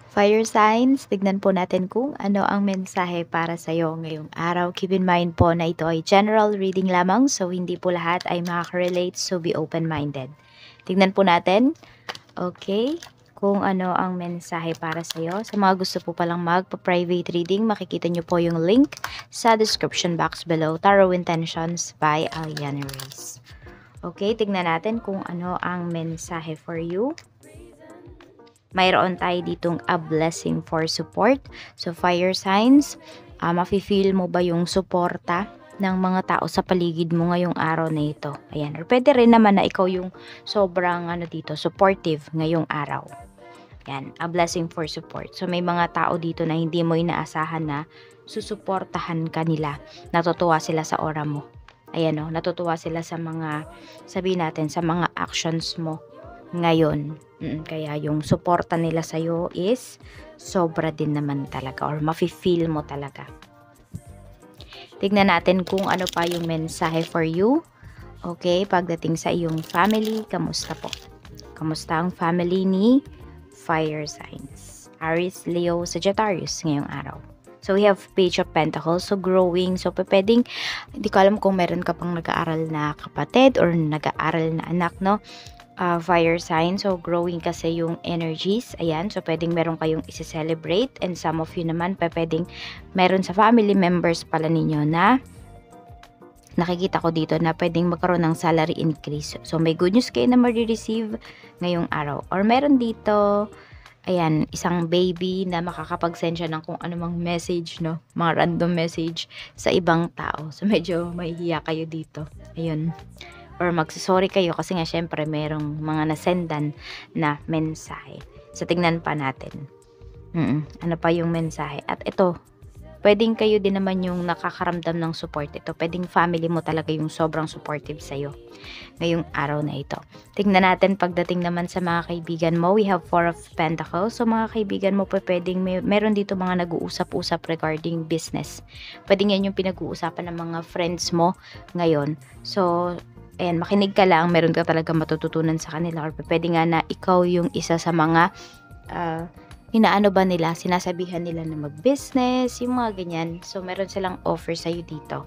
Fire signs, tignan po natin kung ano ang mensahe para sa'yo ngayong araw. Keep in mind po na ito ay general reading lamang, so hindi po lahat ay makaka-relate, so be open-minded. Tignan po natin, okay, kung ano ang mensahe para sa'yo. Sa mga gusto po palang magpa-private reading, makikita nyo po yung link sa description box below. Tarot Intentions by Aliana Reyes. Okay, tignan natin kung ano ang mensahe for you. Mayroon tayo ditong a blessing for support. So, fire signs, mafe-feel mo ba yung suporta ng mga tao sa paligid mo ngayong araw na ito? Ayan. Or pwede rin naman na ikaw yung sobrang dito, supportive ngayong araw. Ayan. A blessing for support. So, may mga tao dito na hindi mo inaasahan na susuportahan ka nila. Natutuwa sila sa aura mo. Ayan o. Natutuwa sila sa mga, sabihin natin, sa mga actions mo ngayon. Kaya yung suporta nila sa'yo is sobra din naman talaga or mafe-feel mo talaga. Tignan natin kung ano pa yung mensahe for you. Okay, pagdating sa iyong family, kamusta po? Kamusta ang family ni fire signs? Aries, Leo, Sagittarius ngayong araw. So we have Page of Pentacles, so growing. So pwedeng, hindi ko alam kung meron ka pang nag-aaral na kapatid or nag-aaral na anak, no? Fire sign. So, growing kasi yung energies. Ayan. So, pwedeng meron kayong isi-celebrate. And some of you naman, pwedeng meron sa family members pala ninyo na nakikita ko dito na pwedeng magkaroon ng salary increase. So, may good news kayo na ma-receive ngayong araw. Or meron dito, ayan, isang baby na makakapag-send siya ng kung anumang message, no? Mga random message sa ibang tao. So, medyo mahihiya kayo dito. Ayun. Or magsasorry kayo kasi nga syempre merong mga nasendan na mensahe. So, tignan pa natin. Ano pa yung mensahe? At ito, pwedeng kayo din naman yung nakakaramdam ng support. Ito, pwedeng family mo talaga yung sobrang supportive sa'yo ngayong araw na ito. Tignan natin pagdating naman sa mga kaibigan mo. We have Four of Pentacles. So, mga kaibigan mo, pwedeng meron dito mga nag-uusap-usap regarding business. Pwedeng yan yung pinag-uusapan ng mga friends mo ngayon. So, ayan, makinig ka lang, meron ka talaga matututunan sa kanila or pwede nga na ikaw yung isa sa mga inaano ba nila, sinasabihan nila na mag-business, yung mga ganyan. So, meron silang offer sa'yo dito.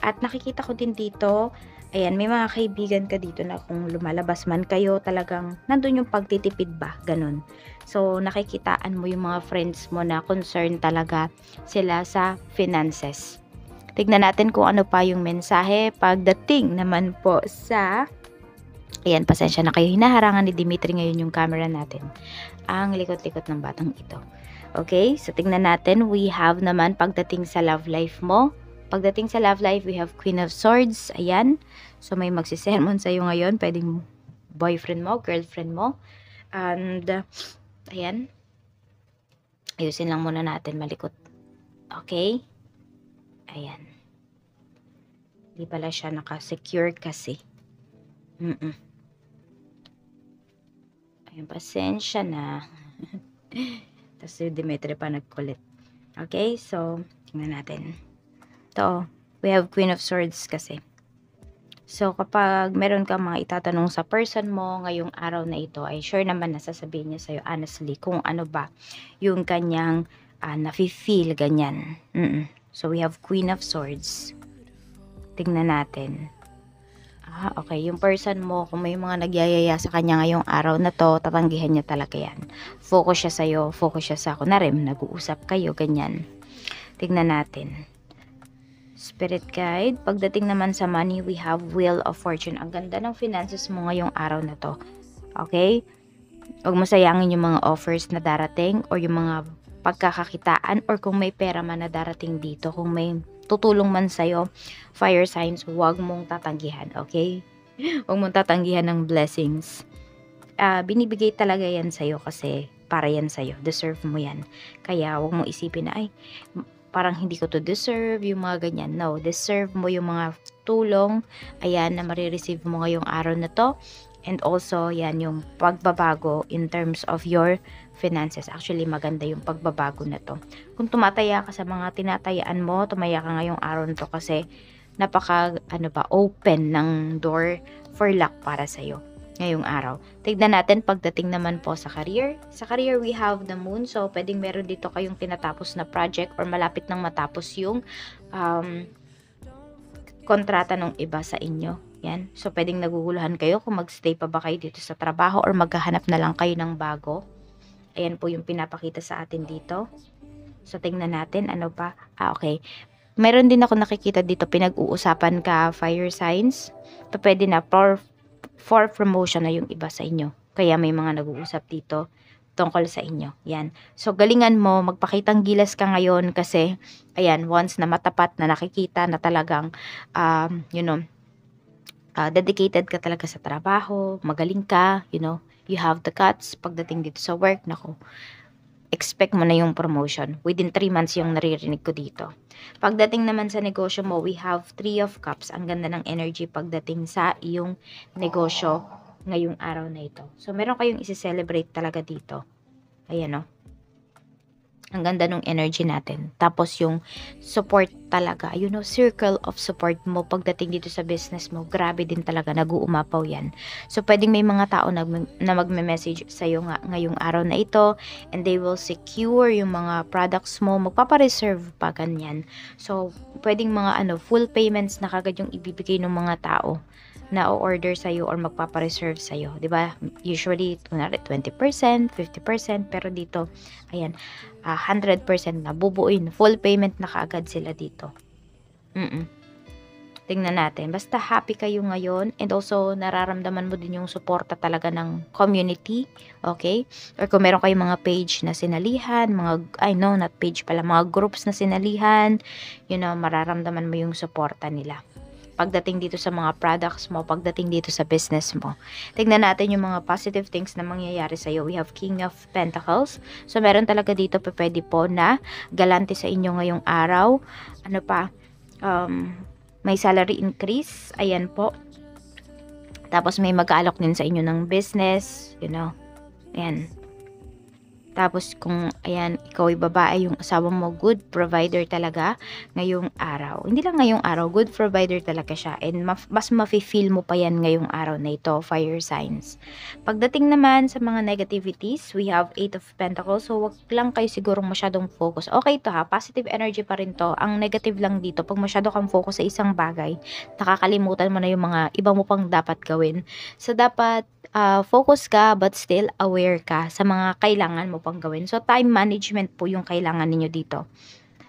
At nakikita ko din dito, ayan, may mga kaibigan ka dito na kung lumalabas man kayo, talagang nandun yung pagtitipid ba, ganun. So, nakikitaan mo yung mga friends mo na concerned talaga sila sa finances. Tignan natin kung ano pa yung mensahe pagdating naman po sa, ayan, pasensya na kayo, hinaharangan ni Dimitri ngayon yung camera natin. Ang likot-likot ng batang ito. Okay, so tignan natin, we have naman pagdating sa love life mo. Pagdating sa love life, we have Queen of Swords, ayan. So may magsisermon sa'yo ngayon, pwedeng boyfriend mo, girlfriend mo. And, ayan, ayusin lang muna natin, malikot. Okay. Ayan. Hindi pala siya naka-secure kasi. Ayan, pasensya na. Tapos si Dimitri pa nagkulit. Okay, so, tingnan natin. Ito, we have Queen of Swords kasi. So, kapag meron kang mga itatanong sa person mo ngayong araw na ito, ay sure naman na sasabihin niya sa'yo honestly kung ano ba yung kanyang nafe-feel, ganyan. So, we have Queen of Swords. Tingnan natin. Okay. Yung person mo, kung may mga nagyayaya sa kanya ngayong araw na to, tatanggihan niya talaga yan. Focus siya sa'yo, focus siya sa kunwari, nag-uusap kayo, ganyan. Tingnan natin. Spirit guide. Pagdating naman sa money, we have Wheel of Fortune. Ang ganda ng finances mo ngayong araw na to. Okay? Huwag mo sayangin yung mga offers na darating or yung mga pagkakakitaan or kung may pera man na darating dito, kung may tutulong man sa'yo, fire signs, huwag mong tatanggihan, okay? Huwag mong tatanggihan ng blessings. Binibigay talaga yan sa'yo kasi para yan sa'yo. Deserve mo yan. Kaya huwag mong isipin na, ay, parang hindi ko to deserve, yung mga ganyan. No, deserve mo yung mga tulong, ayan, na marireceive mo ngayong araw na to. And also, yan yung pagbabago in terms of your finances. Actually, maganda yung pagbabago na to. Kung tumataya ka sa mga tinatayaan mo, tumaya ka ngayong araw na to kasi napaka, open ng door for luck para sa'yo. ngayong araw. Tignan natin pagdating naman po sa career. Sa career, we have the moon. So, pwedeng meron dito kayong tinatapos na project or malapit nang matapos yung kontrata ng iba sa inyo. Yan. So, pwedeng naguguluhan kayo kung magstay pa ba kayo dito sa trabaho or maghahanap na lang kayo ng bago. Ayan po yung pinapakita sa atin dito. So, tingnan natin. Ano pa? Okay. Meron din ako nakikita dito, pinag-uusapan ka fire signs. Pwede na for promotion na yung iba sa inyo. Kaya may mga nag-uusap dito tungkol sa inyo. Yan. So, galingan mo, magpakitang gilas ka ngayon kasi, ayan, once na matapat na nakikita na talagang, dedicated ka talaga sa trabaho, magaling ka, you have the guts. Pagdating dito sa work, naku, expect mo na yung promotion. Within 3 months yung naririnig ko dito. Pagdating naman sa negosyo mo, we have 3 of Cups. Ang ganda ng energy pagdating sa iyong negosyo ngayong araw na ito. So, meron kayong isi-celebrate talaga dito. Ayan, no? Ang ganda ng energy natin. Tapos yung support talaga, circle of support mo pagdating dito sa business mo, grabe din talaga, nag-uumapaw yan. So, pwedeng may mga tao na magme-message sa'yo ngayong araw na ito and they will secure yung mga products mo, magpapareserve pa ganyan. So, pwedeng mga full payments na kagad yung ibibigay ng mga tao na o-order sa'yo or magpapareserve sa'yo. Diba? Usually, 20%, 50%, pero dito, ayan, 100% na bubuin. Full payment na kaagad sila dito. Tingnan natin. Basta happy kayo ngayon and also nararamdaman mo din yung suporta talaga ng community. Okay? Or kung meron kayong mga page na sinalihan, not page pala, mga groups na sinalihan, mararamdaman mo yung suporta nila. Pagdating dito sa mga products mo, pagdating dito sa business mo. Tignan natin yung mga positive things na mangyayari sa'yo. We have King of Pentacles. So, meron talaga dito pwede po na galante sa inyo ngayong araw. Ano pa? May salary increase. Ayan po. Tapos, may mag-aalok din sa inyo ng business. Ayan. Tapos kung ikaw ay babae, yung asawa mo good provider talaga ngayong araw. Hindi lang ngayong araw, good provider talaga siya. And mas mafe-feel mo pa yan ngayong araw na ito, fire signs. Pagdating naman sa mga negativities, we have 8 of Pentacles. So wag lang kayo sigurong masyadong focus. Okay to ha, positive energy pa rin to. Ang negative lang dito, pag masyado kang focus sa isang bagay, nakakalimutan mo na yung mga iba mo pang dapat gawin. So dapat focus ka but still aware ka sa mga kailangan mo pang gawin. So, time management po yung kailangan ninyo dito.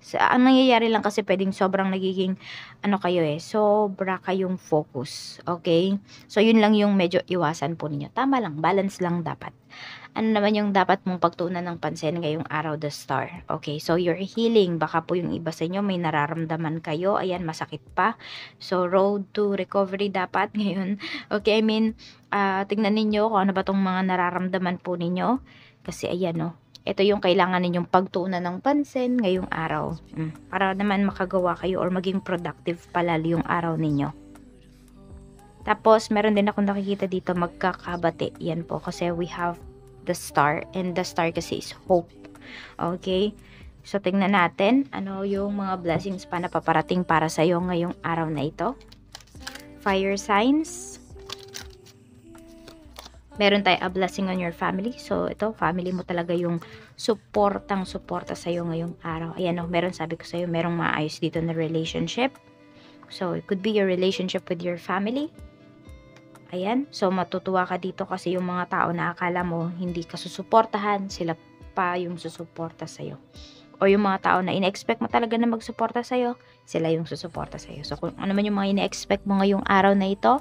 So, ang nangyayari lang kasi pwedeng sobrang nagiging, sobra kayong focus. Okay? So, yun lang yung medyo iwasan po ninyo. Tama lang, balance lang dapat. Ano naman yung dapat mong pagtuunan ng pansin ngayong araw, the star. Okay, so you're healing. Baka po yung iba sa inyo may nararamdaman kayo. Ayan, masakit pa. So, road to recovery dapat ngayon. Okay, tignan ninyo kung ano ba tong mga nararamdaman po ninyo. Kasi ayan, ito yung kailangan ninyong pagtuunan ng pansin ngayong araw. Para naman makagawa kayo or maging productive palalo yung araw ninyo. Tapos, meron din akong nakikita dito magkakabati. Yan po, kasi we have the star. And the star kasi is hope. Okay? So, tingnan natin ano yung mga blessings pa na paparating para sa'yo ngayong araw na ito. Fire signs. Meron tayo a blessing on your family. So, ito, family mo talaga yung suporta sa'yo ngayong araw. Ayan, meron, sabi ko sa'yo, merong maayos dito na relationship. So, it could be your relationship with your family. Ayan, so matutuwa ka dito kasi yung mga tao na akala mo hindi ka susuportahan, sila pa yung susuporta sa'yo. O yung mga tao na ina-expect mo talaga na magsuporta sa'yo, sila yung susuporta sa'yo. So kung ano man yung mga ina-expect mo ngayong araw na ito,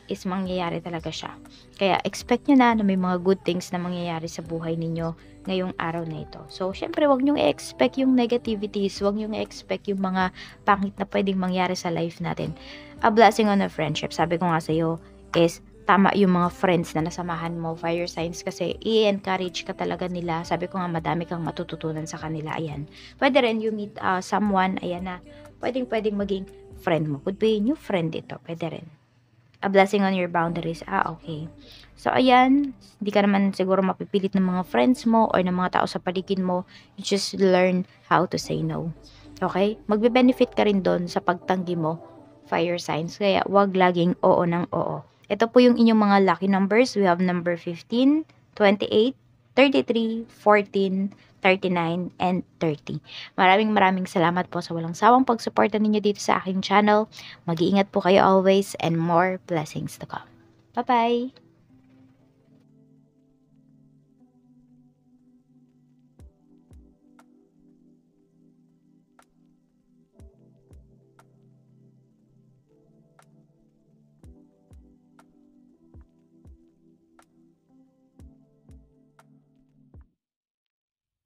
is mangyayari talaga siya. Kaya expect nyo na may mga good things na mangyayari sa buhay ninyo ngayong araw na ito. So syempre wag nyo i-expect yung negativities, wag nyo i-expect yung mga pangit na pwedeng mangyari sa life natin. A blessing on a friendship, sabi ko nga sa'yo, is tama yung mga friends na nasamahan mo, fire signs, kasi i-encourage ka talaga nila. Sabi ko nga madami kang matututunan sa kanila. Ayan, pwede rin you meet someone, ayan na pwedeng maging friend mo, could be new friend ito, pwede rin. A blessing on your boundaries. Okay, so ayan, hindi ka naman siguro mapipilit ng mga friends mo or ng mga tao sa paligid mo. You just learn how to say no. Okay, magbe-benefit ka rin doon sa pagtanggi mo, fire signs, kaya wag laging oo ng oo. Ito po yung inyong mga lucky numbers. We have number 15, 28, 33, 14, 39, and 30. Maraming salamat po sa walang sawang pagsuporta ninyo dito sa aking channel. Mag-iingat po kayo always and more blessings to come. Bye-bye!